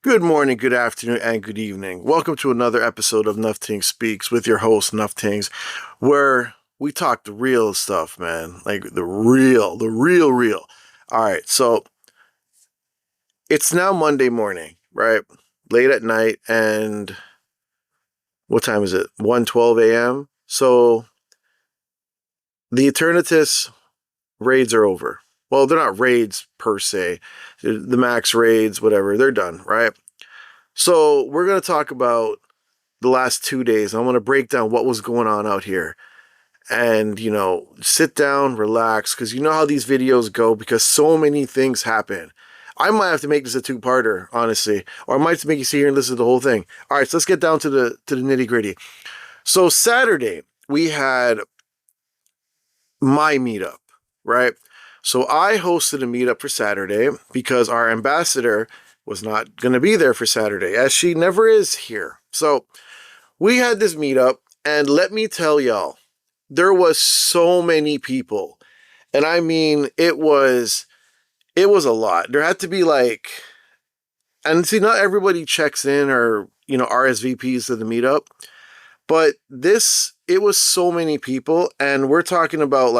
Good morning, good afternoon, and good evening. Welcome to another episode of Nufftingz Speaks with your host, Nufftingz, where we talk the real stuff, man. Like the real. All right, so it's now Monday morning, right? Late at night, and what time is it? 1:12 a.m. So the Eternatus raids are over. Well, they're not raids per se. The max raids, whatever, they're done, right? So we're going to talk about the last 2 days. I want to break down what was going on out here and, sit down, relax, because you know how these videos go because so many things happen. I might have to make this a two-parter, honestly, or I might have to make you sit here and listen to the whole thing. All right, so let's get down to the nitty-gritty. So Saturday, we had my meetup, right? So I hosted a meetup for Saturday because our ambassador was not going to be there for Saturday, as she never is here. So we had this meetup, and let me tell y'all, there was so many people. And I mean, it was a lot. There had to be and see, not everybody checks in or, RSVPs to the meetup, but it was so many people, and we're talking about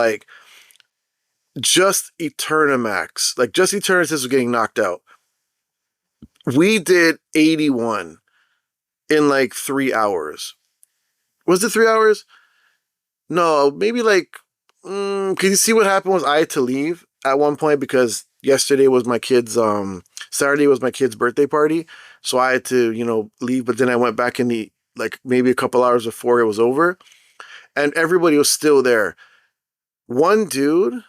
just Eternamax. Like just Eternatus was getting knocked out. We did 81 in 3 hours. Was it 3 hours? No, maybe can you see what happened was I had to leave at one point because yesterday was my kid's Saturday was my kid's birthday party. So I had to, leave, but then I went back in the maybe a couple hours before it was over, and everybody was still there. One dude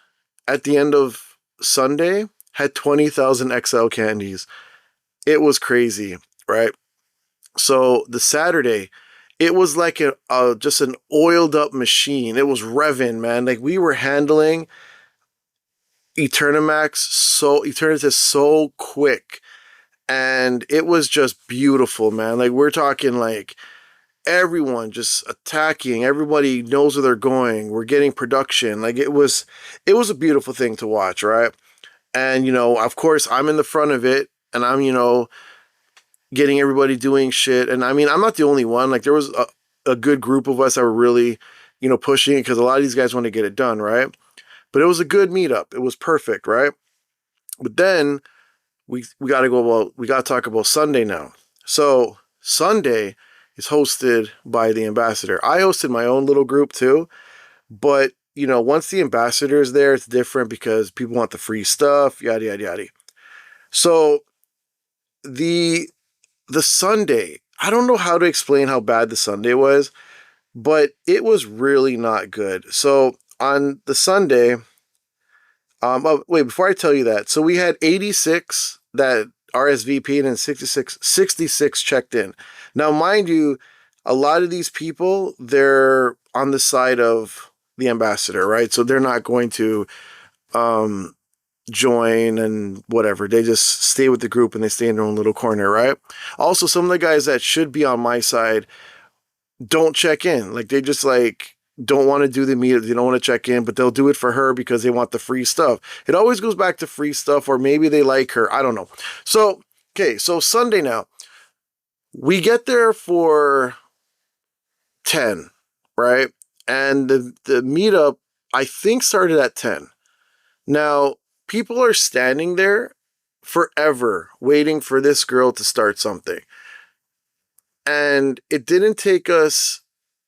at the end of Sunday had 20,000 XL candies. It was crazy, right? So the Saturday, it was like just an oiled up machine. It was revving, man. Like we were handling Eternatus so quick, and it was just beautiful, man. Like we're talking everyone just attacking. Everybody knows where they're going. We're getting production. It was a beautiful thing to watch, right? And of course, I'm in the front of it, and I'm getting everybody doing shit. And I mean, I'm not the only one. Like there was a good group of us that were really, pushing it because a lot of these guys want to get it done, right? But it was a good meetup. It was perfect, right? But then we got to we got to talk about Sunday now. So Sunday is hosted by the ambassador. I hosted my own little group too, but once the ambassador is there, it's different because people want the free stuff, yada yada yada. So the Sunday, I don't know how to explain how bad the Sunday was, but it was really not good. So on the Sunday, oh, wait, before I tell you that, so we had 86 that RSVP'd and 66 checked in. Now, mind you, a lot of these people, they're on the side of the ambassador, right? So they're not going to join and whatever. They just stay with the group and they stay in their own little corner, right? Also, some of the guys that should be on my side don't check in. They just don't want to do the meetup. They don't want to check in, but they'll do it for her because they want the free stuff. It always goes back to free stuff, or maybe they like her. I don't know. So, okay, so Sunday now. We get there for 10, right? And the meetup, I think, started at 10. Now, people are standing there forever waiting for this girl to start something. And it didn't take us,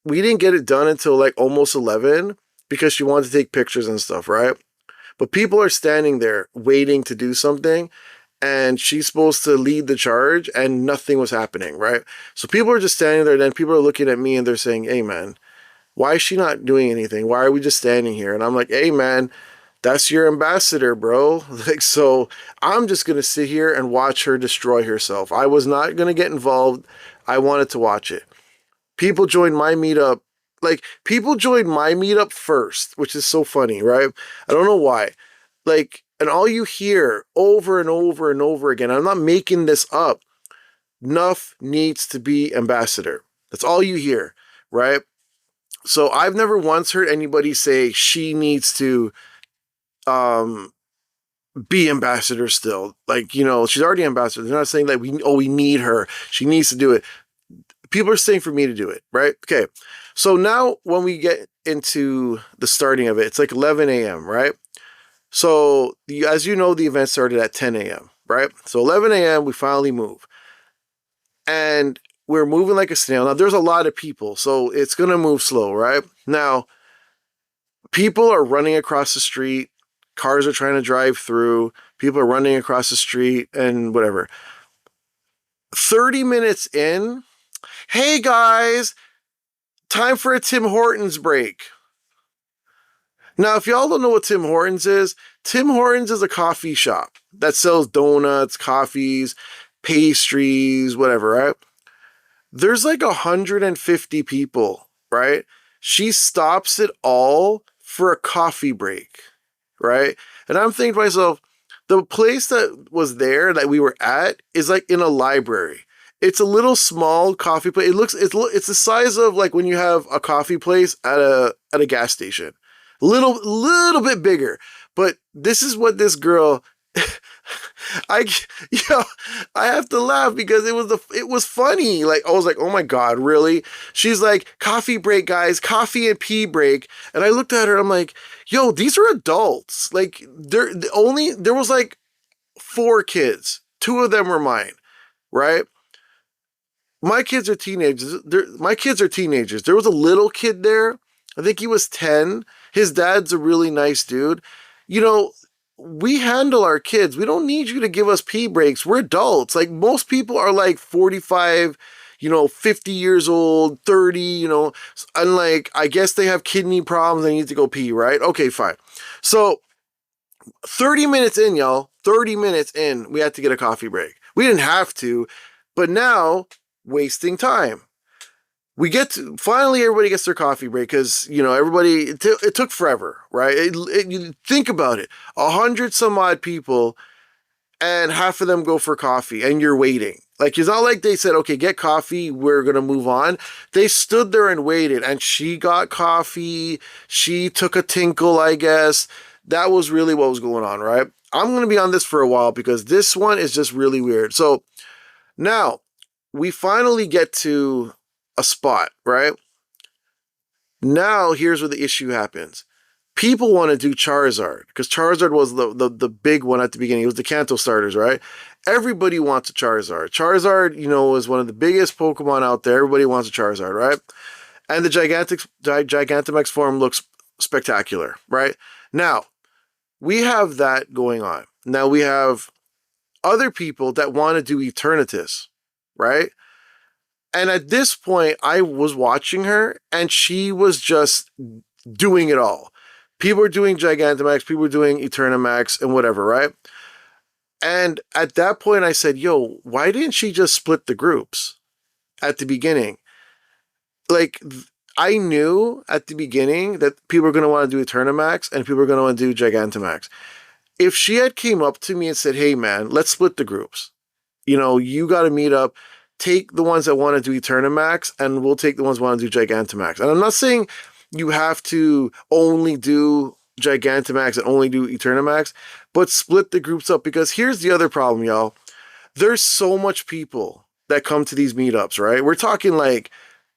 we didn't get it done until almost 11 because she wanted to take pictures and stuff, right? But people are standing there waiting to do something, and she's supposed to lead the charge, and nothing was happening, right? So people are just standing there, and then people are looking at me and they're saying, hey man, why is she not doing anything? Why are we just standing here? And I'm like, hey man, that's your ambassador, bro. So I'm just going to sit here and watch her destroy herself. I was not going to get involved. I wanted to watch it. People joined my meetup. People joined my meetup first, which is so funny, right? I don't know why. And all you hear over and over and over again, I'm not making this up, Nuff needs to be ambassador. That's all you hear, right? So I've never once heard anybody say she needs to be ambassador still. Like, you know, she's already ambassador. They're not saying that we need her. She needs to do it. People are saying for me to do it, right? Okay. So now when we get into the starting of it, it's like 11 a.m., right? So as you know, the event started at 10 a.m., right? So 11 a.m., we finally move. And we're moving like a snail. Now, there's a lot of people, so it's going to move slow, right? Now, people are running across the street. Cars are trying to drive through. People are running across the street and whatever. 30 minutes in, hey guys, time for a Tim Hortons break. Now, if y'all don't know what Tim Hortons is a coffee shop that sells donuts, coffees, pastries, whatever, right? There's like 150 people, right? She stops it all for a coffee break, right? And I'm thinking to myself, the place that was there that we were at is like in a library. It's a little small coffee place. It's the size of like when you have a coffee place at a gas station. Little bit bigger. But this is what this girl I have to laugh because it was funny. Like I was like, "Oh my god, really?" She's like, "Coffee break, guys. Coffee and pee break." And I looked at her, I'm like, "Yo, these are adults. Like there was like 4 kids. 2 of them were mine, right? My kids are teenagers. There was a little kid there. I think he was 10. His dad's a really nice dude. You know, we handle our kids. We don't need you to give us pee breaks. We're adults. Like most people are like 45, 50 years old, 30, and like, I guess they have kidney problems. They need to go pee, right? Okay, fine. So 30 minutes in, y'all, 30 minutes in, we had to get a coffee break. We didn't have to, but now wasting time. Finally everybody gets their coffee break because, it took forever, right? You think about it, 100 some odd people and half of them go for coffee and you're waiting. Like, it's not like they said, okay, get coffee, we're going to move on. They stood there and waited and she got coffee. She took a tinkle, I guess. That was really what was going on, right? I'm going to be on this for a while because this one is just really weird. So now we finally get to a spot, right? Now here's where the issue happens. People want to do Charizard because Charizard was the big one at the beginning. It was the Kanto starters, right? Everybody wants a Charizard. Charizard, is one of the biggest Pokemon out there. Everybody wants a Charizard, right? And the Gigantamax form looks spectacular, right? Now, we have that going on. Now we have other people that want to do Eternatus, right? And at this point, I was watching her and she was just doing it all. People were doing Gigantamax, people were doing Eternamax and whatever, right? And at that point, I said, yo, why didn't she just split the groups at the beginning? Like, I knew at the beginning that people were going to want to do Eternamax and people were going to want to do Gigantamax. If she had came up to me and said, hey, man, let's split the groups. You got to meet up. Take the ones that want to do Eternamax and we'll take the ones that want to do Gigantamax. And I'm not saying you have to only do Gigantamax and only do Eternamax, but split the groups up because here's the other problem, y'all. There's so much people that come to these meetups, right? We're talking like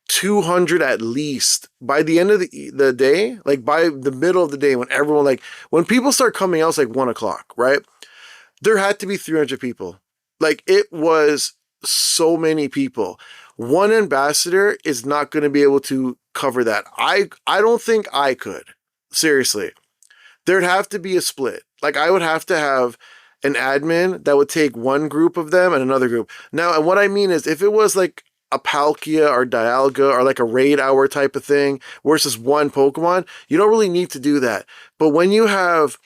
200 at least by the end of the day, like by the middle of the day when people start coming out, it's like 1 o'clock, right? There had to be 300 people. Like it was so many people. One ambassador is not going to be able to cover that. I don't think I could. Seriously. There'd have to be a split. Like I would have to have an admin that would take one group of them and another group. Now, and what I mean is if it was like a Palkia or Dialga or like a raid hour type of thing versus one Pokemon, you don't really need to do that. But when you have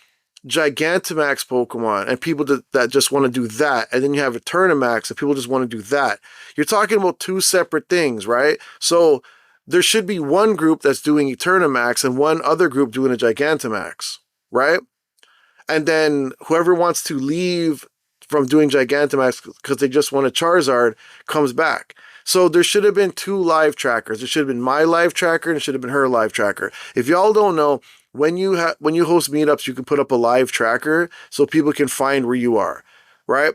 Gigantamax Pokemon and people that just want to do that, and then you have Eternamax and people just want to do that, you're talking about 2 separate things, right? So there should be one group that's doing Eternamax and one other group doing a Gigantamax, right? And then whoever wants to leave from doing Gigantamax because they just want a Charizard comes back. So there should have been 2 live trackers. There should have been my live tracker and it should have been her live tracker. If y'all don't know, when you host meetups, you can put up a live tracker so people can find where you are, right?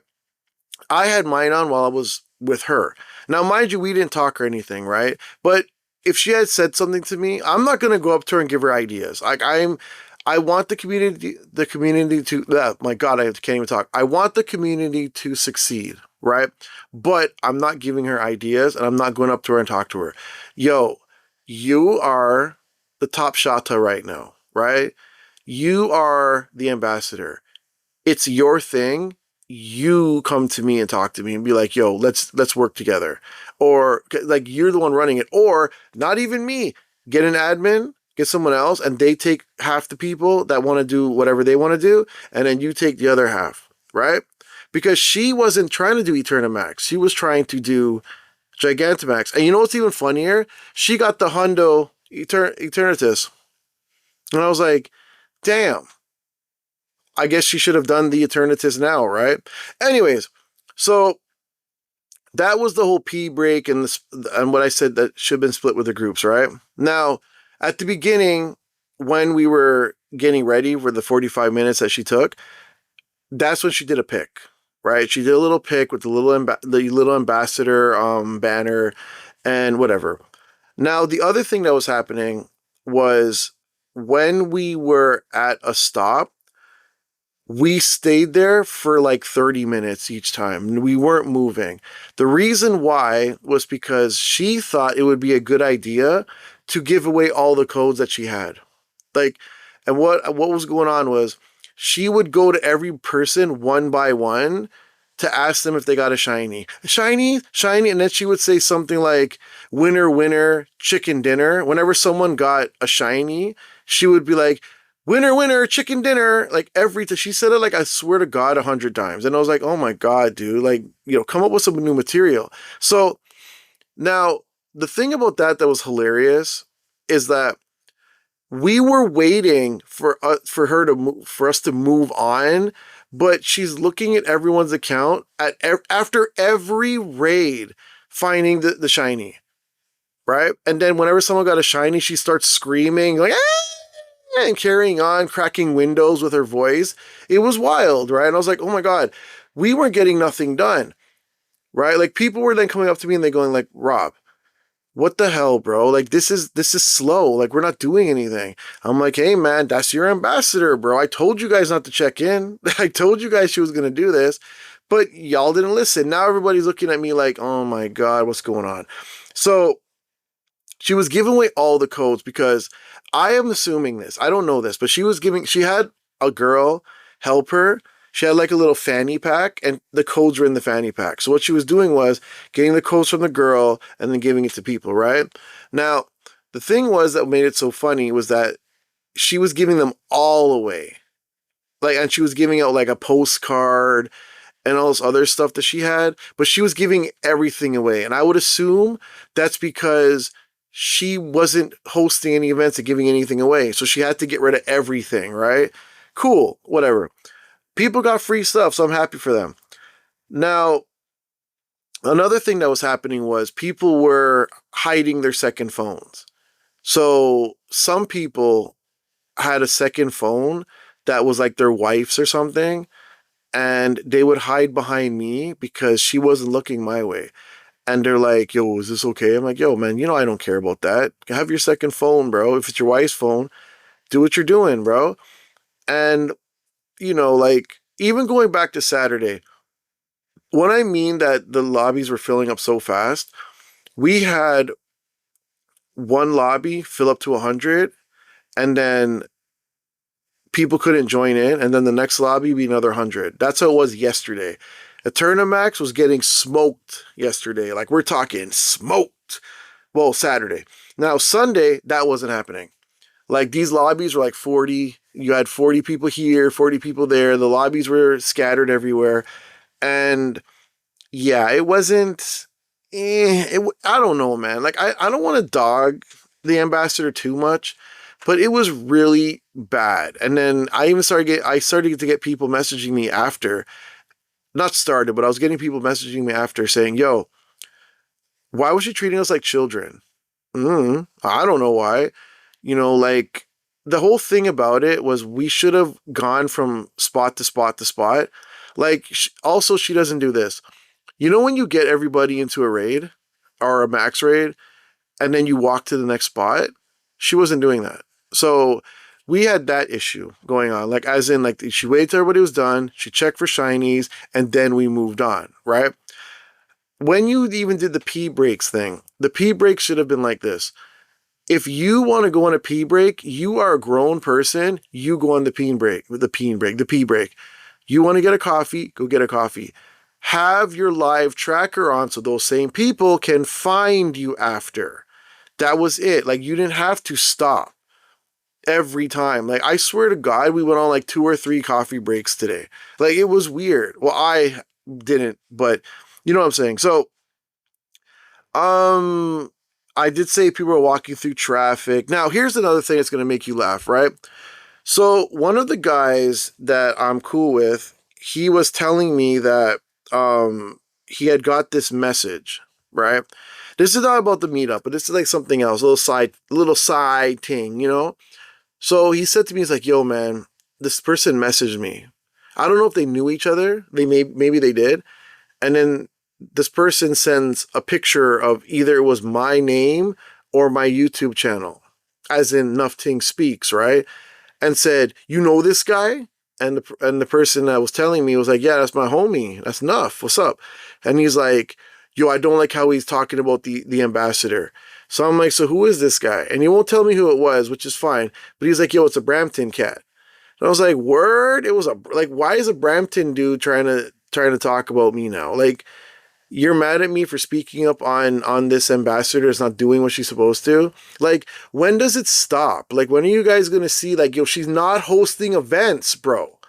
I had mine on while I was with her. Now, mind you, we didn't talk or anything, right? But if she had said something to me, I'm not gonna go up to her and give her ideas. I want the community to. My God, I can't even talk. I want the community to succeed, right? But I'm not giving her ideas, and I'm not going up to her and talk to her. Yo, you are the top shota right now, right? You are the ambassador. It's your thing. You come to me and talk to me and be like, yo, let's work together. Or like you're the one running it. Or not even me. Get an admin, get someone else, and they take half the people that want to do whatever they want to do, and then you take the other half, right? Because she wasn't trying to do Eternamax. She was trying to do Gigantamax. And you know what's even funnier? She got the Hundo Eternatus. And I was like, damn. I guess she should have done the Eternatus now, right? Anyways, so that was the whole P break and what I said that should have been split with the groups, right? Now, at the beginning, when we were getting ready for the 45 minutes that she took, that's when she did a pick, right? She did a little pick with the little ambassador banner and whatever. Now, the other thing that was happening was when we were at a stop, we stayed there for like 30 minutes each time. We weren't moving. The reason why was because she thought it would be a good idea to give away all the codes that she had. Like, and what was going on was she would go to every person one by one to ask them if they got a shiny. Shiny, shiny, and then she would say something like, winner, winner, chicken dinner. Whenever someone got a shiny, she would be like, winner, winner, chicken dinner. Like every time she said it, like I swear to God, 100 times. And I was like, oh my God, dude, like, come up with some new material. So now the thing about that was hilarious is that we were waiting for us to move on, but she's looking at everyone's account after every raid, finding the shiny, right? And then whenever someone got a shiny, she starts screaming like, ah! And carrying on, cracking windows with her voice. It was wild, right? And I was like, oh my God, we weren't getting nothing done, right? Like people were then coming up to me and they going like, Rob, what the hell, bro? Like this is slow. Like we're not doing anything. I'm like, hey man, that's your ambassador, bro. I told you guys not to check in. I told you guys she was gonna do this, but y'all didn't listen. Now everybody's looking at me like, oh my God, what's going on? So she was giving away all the codes because I am assuming this. I don't know this, but she had a girl help her. She had like a little fanny pack and the codes were in the fanny pack. So what she was doing was getting the codes from the girl and then giving it to people, right? Now, the thing was that made it so funny was that she was giving them all away. Like, and she was giving out like a postcard and all this other stuff that she had, but she was giving everything away. And I would assume that's because she wasn't hosting any events or giving anything away. So she had to get rid of everything, right? Cool, whatever. People got free stuff, so I'm happy for them. Now, another thing that was happening was people were hiding their second phones. So some people had a second phone that was like their wife's or something, and they would hide behind me because she wasn't looking my way. And they're like, yo, is this okay? I'm like, yo, man, I don't care about that. Have your second phone, bro. If it's your wife's phone, do what you're doing, bro. And, like, even going back to Saturday, when I mean that the lobbies were filling up so fast, we had one lobby fill up to 100, and then people couldn't join in, and then the next lobby be another 100. That's how it was yesterday. Eternamax was getting smoked yesterday. Like, we're talking smoked. Well, Saturday. Now, Sunday, that wasn't happening. Like, these lobbies were like 40. You had 40 people here, 40 people there. The lobbies were scattered everywhere. And, yeah, it wasn't... I don't know, man. Like, I don't want to dog the ambassador too much, but it was really bad. And then I started to get people messaging me after. Not started, but I was getting people messaging me after saying, yo, why was she treating us like children? I don't know why. Like, the whole thing about it was we should have gone from spot to spot to spot. Like, also, she doesn't do this. You know, when you get everybody into a raid or a max raid and then you walk to the next spot, she wasn't doing that. So we had that issue going on. Like, as in, like, she waited till everybody was done, she checked for shinies, and then we moved on, right? When you even did the P breaks thing, the P break should have been like this. If you want to go on a pee break, you are a grown person, you go on the pee break, the pee break. You want to get a coffee, go get a coffee. Have your live tracker on so those same people can find you after. That was it. Like, you didn't have to stop every time. Like, I swear to God, we went on like 2 or 3 coffee breaks today. Like, it was weird. Well, I didn't, but you know what I'm saying? So, I did say people are walking through traffic. Now, here's another thing that's going to make you laugh, right? So, one of the guys that I'm cool with, he was telling me that he had got this message, right? This is not about the meetup, but this is like something else, a little side thing, you know? So he said to me, he's like, yo, man, this person messaged me. I don't know if they knew each other. Maybe they did. And then this person sends a picture of either it was my name or my YouTube channel, as in Nufftingz Speaks, right? And said, you know this guy? And the person that was telling me was like, yeah, that's my homie. That's Nuff. What's up? And he's like, yo, I don't like how he's talking about the ambassador. So I'm like, so who is this guy? And he won't tell me who it was, which is fine. But he's like, yo, it's a Brampton cat. And I was like, word? It was why is a Brampton dude trying to talk about me now? Like, you're mad at me for speaking up on this ambassador is not doing what she's supposed to? Like, when does it stop? Like, when are you guys going to see, like, yo, she's not hosting events, bro?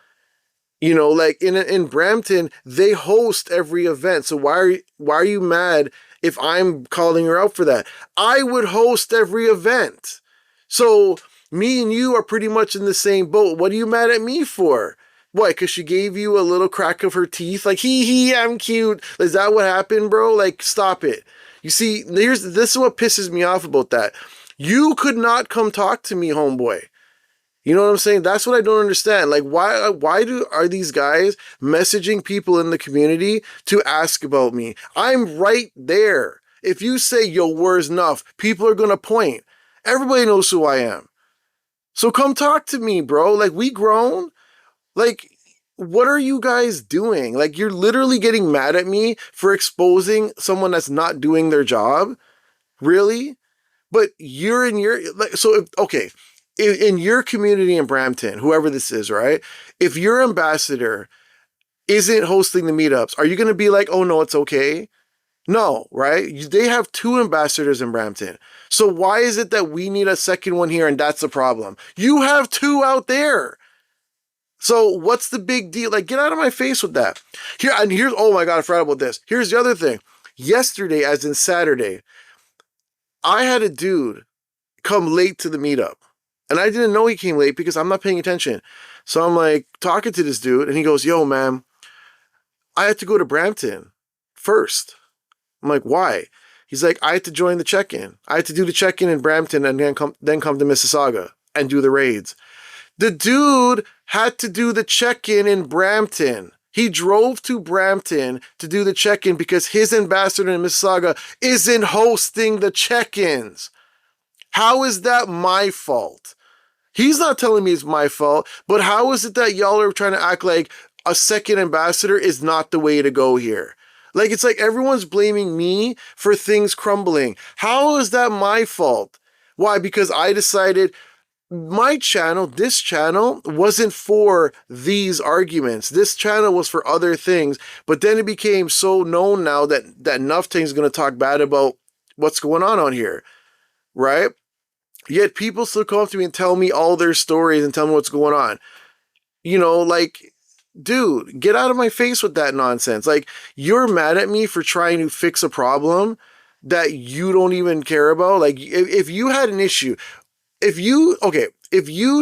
You know, like, in Brampton, they host every event. So why are you mad if I'm calling her out for that? I would host every event. So me and you are pretty much in the same boat. What are you mad at me for? What, because she gave you a little crack of her teeth? Like, hee, I'm cute. Is that what happened, bro? Like, stop it. You see, this is what pisses me off about that. You could not come talk to me, homeboy. You know what I'm saying? That's what I don't understand. Like, why are these guys messaging people in the community to ask about me? I'm right there. If you say, yo, where's Nuff? People are going to point. Everybody knows who I am. So come talk to me, bro. Like, we grown. Like, what are you guys doing? Like, you're literally getting mad at me for exposing someone that's not doing their job? Really? But you're in your, like, so, okay. In your community in Brampton, whoever this is, right? If your ambassador isn't hosting the meetups, are you going to be like, oh no, it's okay? No, right? They have 2 ambassadors in Brampton. So why is it that we need a second one here and that's the problem? You have 2 out there. So what's the big deal? Like, get out of my face with that. Here's, oh my God, I forgot about this. Here's the other thing. Yesterday, as in Saturday, I had a dude come late to the meetup. And I didn't know he came late because I'm not paying attention. So I'm like talking to this dude and he goes, yo, man, I had to go to Brampton first. I'm like, why? He's like, I had to join the check-in. I had to do the check-in in Brampton and then come to Mississauga and do the raids. The dude had to do the check-in in Brampton. He drove to Brampton to do the check-in because his ambassador in Mississauga isn't hosting the check-ins. How is that my fault? He's not telling me it's my fault, but how is it that y'all are trying to act like a second ambassador is not the way to go here? Like, it's like everyone's blaming me for things crumbling. How is that my fault? Why? Because I decided my channel, this channel, wasn't for these arguments. This channel was for other things, but then it became so known now that Nufftingz is going to talk bad about what's going on here, right? Yet people still come up to me and tell me all their stories and tell me what's going on. You know, like, dude, get out of my face with that nonsense. Like, you're mad at me for trying to fix a problem that you don't even care about. Like, if you had an issue, if you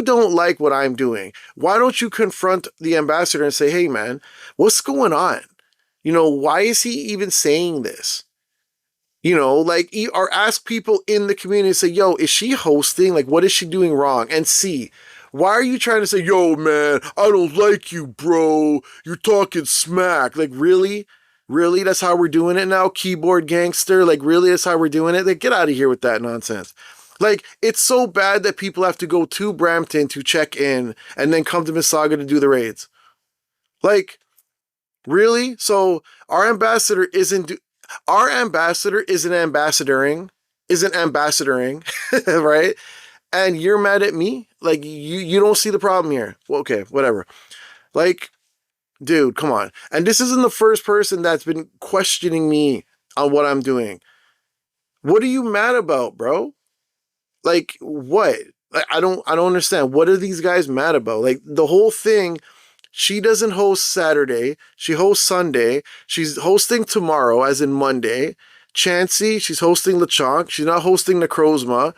don't like what I'm doing, why don't you confront the ambassador and say, hey, man, what's going on? You know, why is he even saying this? You know, like, or ask people in the community, say, yo, is she hosting? Like, what is she doing wrong? And see, why are you trying to say, yo, man, I don't like you, bro. You're talking smack. Like, really? Really? That's how we're doing it now? Keyboard gangster? Like, really? That's how we're doing it? Like, get out of here with that nonsense. Like, it's so bad that people have to go to Brampton to check in and then come to Mississauga to do the raids. Like, really? So our ambassador isn't our ambassador isn't ambassadoring, right? And you're mad at me? Like, you don't see the problem here. Well, okay, whatever. Like, dude, come on. And this isn't the first person that's been questioning me on what I'm doing. What are you mad about, bro? Like, what? Like, I don't understand. What are these guys mad about? Like, the whole thing, she doesn't host Saturday. She hosts Sunday. She's hosting tomorrow, as in Monday. Chansey, she's hosting LeChonk. She's not hosting Necrozma,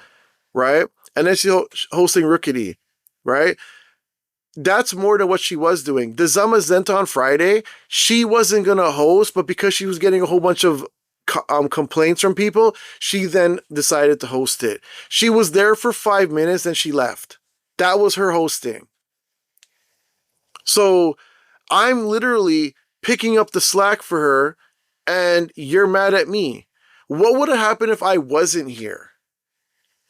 right? And then she's hosting Rookity, right? That's more than what she was doing. The Zama Zenta on Friday, she wasn't going to host, but because she was getting a whole bunch of complaints from people, she then decided to host it. She was there for 5 minutes and she left. That was her hosting. So I'm literally picking up the slack for her and you're mad at me. What would have happened if I wasn't here?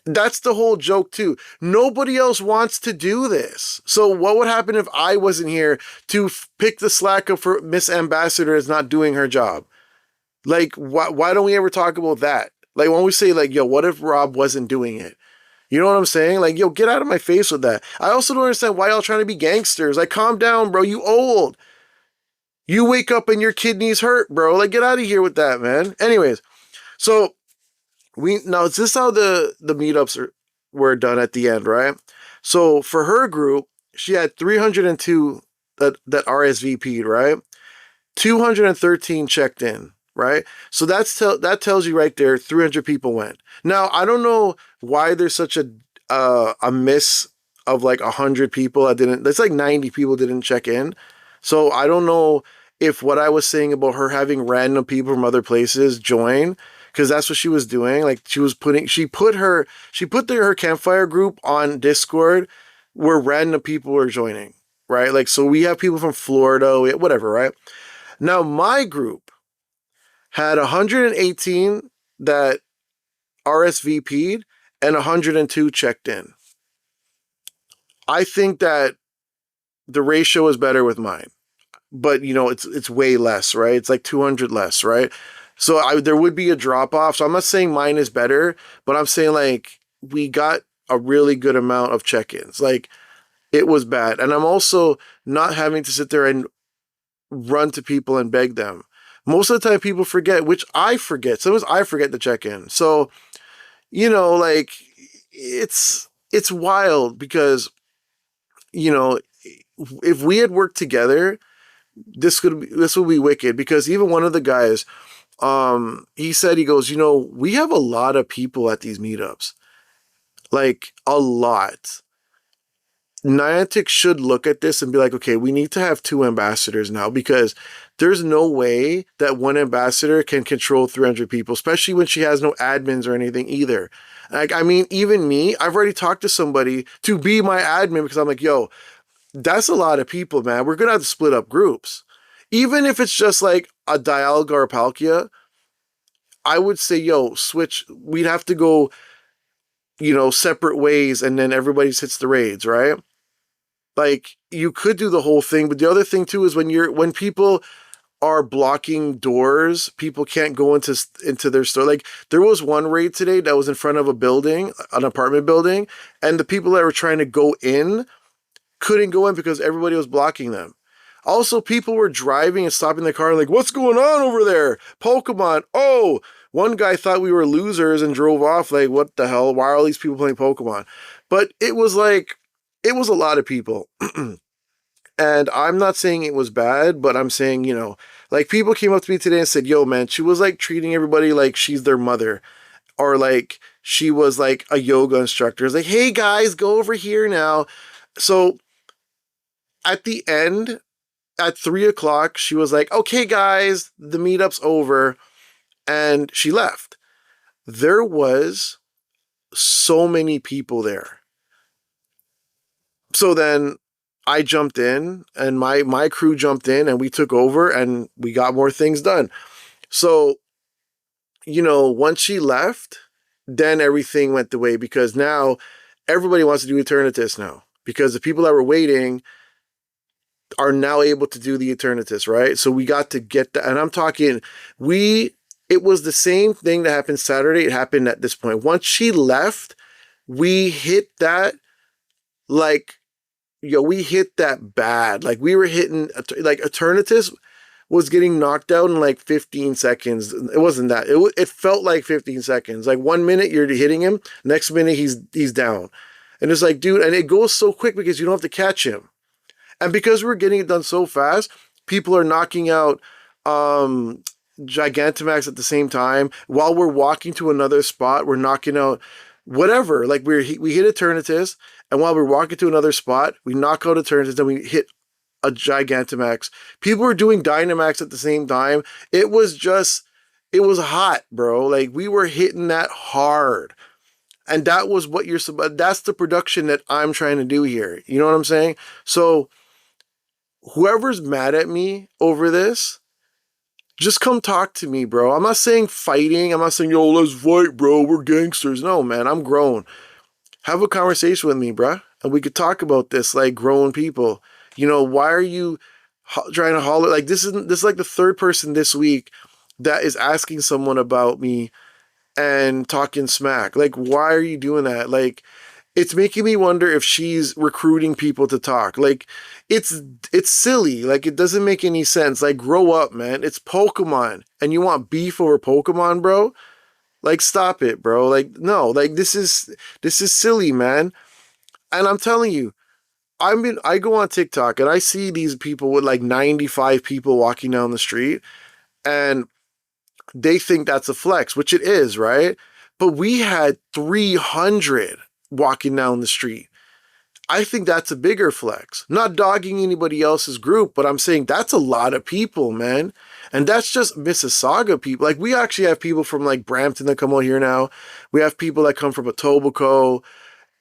That's the whole joke too. Nobody else wants to do this. So what would happen if I wasn't here to pick the slack up for Miss Ambassador is not doing her job? Like, why don't we ever talk about that? Like, when we say, like, yo, what if Rob wasn't doing it? You know what I'm saying? Like, yo, get out of my face with that. I also don't understand why y'all trying to be gangsters. Like, calm down, bro. You old. You wake up and your kidneys hurt, bro. Like, get out of here with that, man. Anyways, so now is this how the meetups were done at the end, right? So for her group, she had 302 that RSVP'd, right? 213 checked in, right? So that tells you right there 300 people went. Now, I don't know why there's such a miss of like 100 people that didn't. That's like 90 people didn't check in. So I don't know if what I was saying about her having random people from other places join, because that's what she was doing. Like, she put her campfire group on Discord where random people were joining, right? Like, so we have people from Florida, whatever, right? Now my group had 118 that RSVP'd and 102 checked in. I think that the ratio is better with mine, but you know, it's way less, right? It's like 200 less, right? So there would be a drop off. So I'm not saying mine is better, but I'm saying like we got a really good amount of check-ins. Like, it was bad. And I'm also not having to sit there and run to people and beg them. Most of the time people forget, which I forget. Sometimes I forget to check in. So, you know, like, it's wild because, you know, if we had worked together, this would be wicked, because even one of the guys, he said, he goes, you know, we have a lot of people at these meetups, like a lot. Niantic should look at this and be like, okay, we need to have 2 ambassadors now, because there's no way that one ambassador can control 300 people, especially when she has no admins or anything either. Like, I mean, even me, I've already talked to somebody to be my admin because I'm like, yo, that's a lot of people, man. We're going to have to split up groups. Even if it's just like a Dialga or Palkia, I would say, yo, switch. We'd have to go, you know, separate ways, and then everybody hits the raids, right? Like, you could do the whole thing, but the other thing too is when people are blocking doors, people can't go into their store. Like, there was one raid today that was in front of a building, an apartment building, and the people that were trying to go in couldn't go in because everybody was blocking them. Also, people were driving and stopping the car like, what's going on over there? Pokemon. Oh, one guy thought we were losers and drove off like, what the hell? Why are all these people playing Pokemon? But it was a lot of people. And I'm not saying it was bad, but I'm saying, you know, like, people came up to me today and said, yo, man, she was like treating everybody like she's their mother, or like she was like a yoga instructor. It's like, hey guys, go over here now. So at the end, at 3:00, she was like, okay, guys, the meetup's over. And she left. there was so many people there. So then I jumped in, and my crew jumped in, and we took over, and we got more things done. So, once she left, then everything went the way, because now everybody wants to do Eternatus now, because the people that were waiting are now able to do the Eternatus, right? So we got to get that. And I'm talking, it was the same thing that happened Saturday. It happened at this point. Once she left, we hit that, like, we hit that bad. Like, we were hitting, like, Eternatus was getting knocked out in like 15 seconds. It wasn't that. It felt like 15 seconds. Like, 1 minute you're hitting him, next minute he's down. And it's like, dude, and it goes so quick because you don't have to catch him. And because we're getting it done so fast, people are knocking out Gigantamax at the same time. While we're walking to another spot, we're knocking out whatever. Like, we hit Eternatus, and while we're walking to another spot, we knock out Eternatus, then we hit a Gigantamax. People were doing Dynamax at the same time. It was hot, bro. Like, we were hitting that hard. And that was that's the production that I'm trying to do here. You know what I'm saying? So whoever's mad at me over this, just come talk to me, bro. I'm not saying fighting. I'm not saying, yo, let's fight, bro. We're gangsters. No, man, I'm grown. Have a conversation with me, bro. And we could talk about this like grown people. Why are you trying to holler? Like, this is like the third person this week that is asking someone about me and talking smack. Like, why are you doing that? Like, it's making me wonder if she's recruiting people to talk. Like, it's silly. Like, it doesn't make any sense. Like, grow up, man. It's Pokemon, and you want beef over Pokemon, bro? Like, stop it, bro. Like, no. Like, this is silly, man. And I'm telling you, I go on TikTok and I see these people with like 95 people walking down the street, and they think that's a flex, which it is, right? But we had 300 walking down the street. I think that's a bigger flex. Not dogging anybody else's group, but I'm saying that's a lot of people, man. And that's just Mississauga people. Like, we actually have people from like Brampton that come out here now. We have people that come from Etobicoke.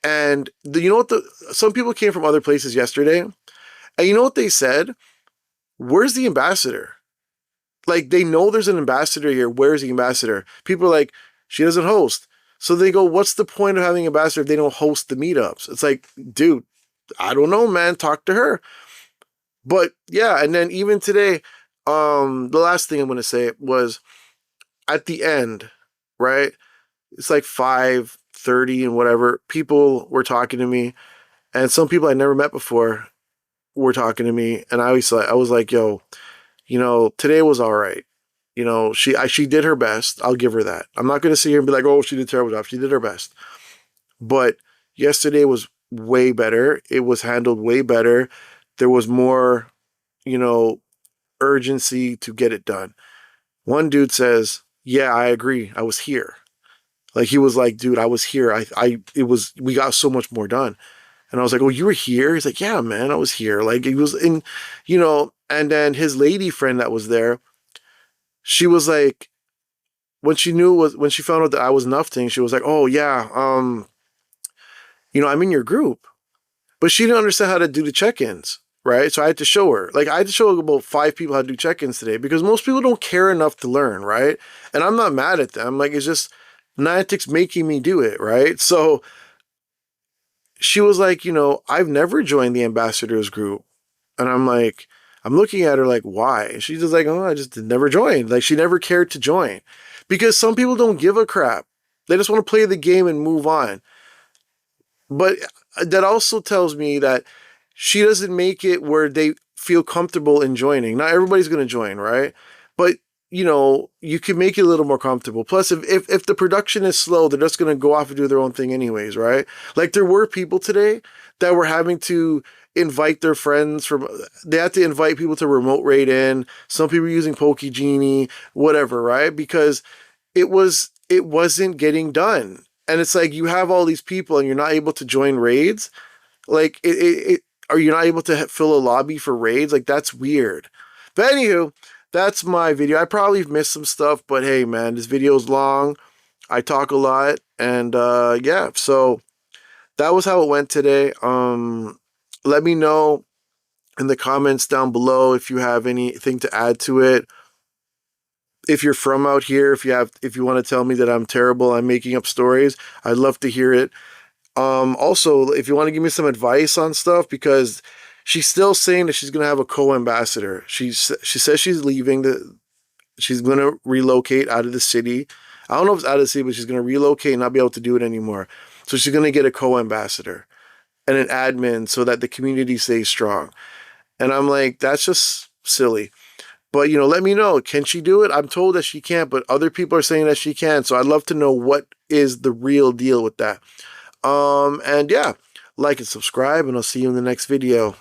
And some people came from other places yesterday. And you know what they said? Where's the ambassador? Like, they know there's an ambassador here. Where's the ambassador? People are like, she doesn't host. So they go, what's the point of having an ambassador if they don't host the meetups? It's like, dude, I don't know, man. Talk to her. But yeah, and then even today, the last thing I'm going to say was at the end, right? It's like 5:30 and whatever. People were talking to me, and some people I never met before were talking to me. And I was like, yo, today was all right. She did her best. I'll give her that. I'm not going to sit here and be like, oh, she did a terrible job. She did her best. But yesterday was way better. It was handled way better. There was more, urgency to get it done. One dude says, yeah, I agree. I was here. Like, he was like, dude, I was here. We got so much more done. And I was like, oh, you were here? He's like, yeah, man, I was here. Like, he was in, and then his lady friend that was there, she was like, when she found out that I was Nufftingz, she was like, oh yeah, I'm in your group. But she didn't understand how to do the check-ins, right? So I had to show her. Like, I had to show about 5 people how to do check-ins today, because most people don't care enough to learn, right? And I'm not mad at them. Like, it's just Niantic's making me do it, right? So she was like, I've never joined the ambassadors group. And I'm like, I'm looking at her like, why? She's just like, oh, I just never joined. Like, she never cared to join. Because some people don't give a crap. They just want to play the game and move on. But that also tells me that she doesn't make it where they feel comfortable in joining. Not everybody's going to join, right? But, you can make it a little more comfortable. Plus, if the production is slow, they're just going to go off and do their own thing anyways, right? Like, there were people today that were having to invite their friends they had to invite people to remote raid in. Some people were using Pokegenie, whatever, right? Because it wasn't getting done. And it's like, you have all these people and you're not able to join raids. Like, are you not able to fill a lobby for raids? Like, that's weird. But anywho, that's my video. I probably missed some stuff, but hey, man, this video is long. I talk a lot, and yeah, so that was how it went today. Let me know in the comments down below if you have anything to add to it. If you're from out here, if you want to tell me that I'm terrible, I'm making up stories, I'd love to hear it. Also, if you want to give me some advice on stuff, because she's still saying that she's gonna have a co-ambassador. She says she's leaving she's gonna relocate out of the city. I don't know if it's out of the city, but she's gonna relocate and not be able to do it anymore. So she's gonna get a co-ambassador and an admin so that the community stays strong. And I'm like, that's just silly. But let me know. Can she do it? I'm told that she can't, but other people are saying that she can. So I'd love to know what is the real deal with that. And yeah, like and subscribe, and I'll see you in the next video.